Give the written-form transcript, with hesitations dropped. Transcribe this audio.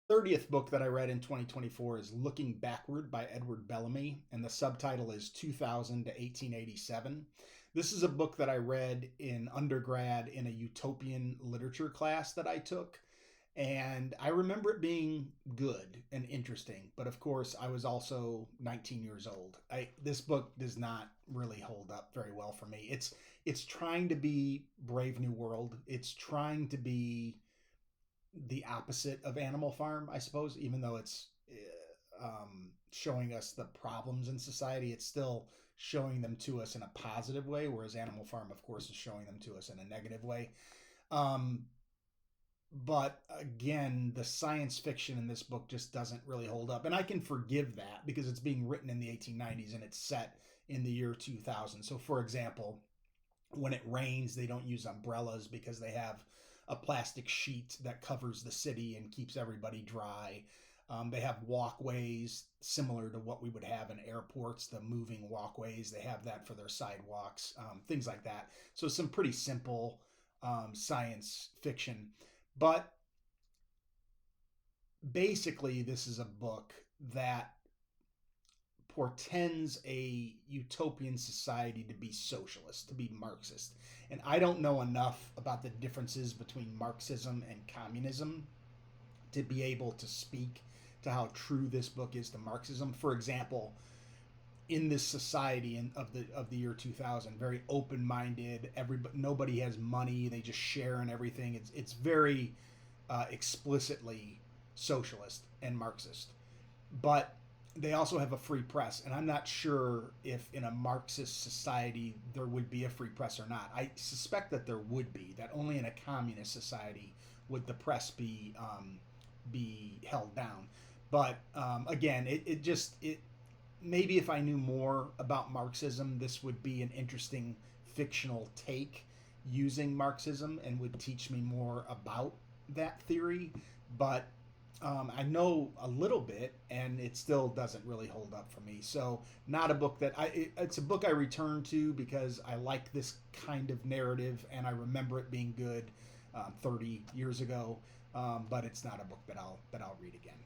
30th book that I read in 2024 is Looking Backward by Edward Bellamy, and the subtitle is 2000 to 1887. This is a book that I read in undergrad in a utopian literature class that I took, and I remember it being good and interesting, but of course I was also 19 years old. This book does not really hold up very well for me. It's trying to be Brave New World. It's trying to be the opposite of Animal Farm, I suppose. Even though it's showing us the problems in society, it's still showing them to us in a positive way, whereas Animal Farm, of course, is showing them to us in a negative way. Um, but again, the science fiction in this book just doesn't really hold up. And I can forgive that because it's being written in the 1890s and it's set in the year 2000. So, for example, when it rains, they don't use umbrellas because they have a plastic sheet that covers the city and keeps everybody dry. They have walkways similar to what we would have in airports, the moving walkways. They have that for their sidewalks, things like that. So, some pretty simple science fiction. But basically, this is a book that portends a utopian society to be socialist, to be Marxist. And I don't know enough about the differences between Marxism and communism to be able to speak to how true this book is to Marxism. For example, in this society of the year 2000, very open-minded, everybody nobody has money, they just share in everything. It's very explicitly socialist and Marxist. But they also have a free press, and I'm not sure if in a Marxist society there would be a free press or not. I suspect that there would be. That only in a communist society would the press be held down. But again, it just it maybe if I knew more about Marxism, this would be an interesting fictional take using Marxism and would teach me more about that theory. But I know a little bit, and it still doesn't really hold up for me. So, not a book that it's a book I return to because I like this kind of narrative, and I remember it being good 30 years ago. But it's not a book that I'll read again.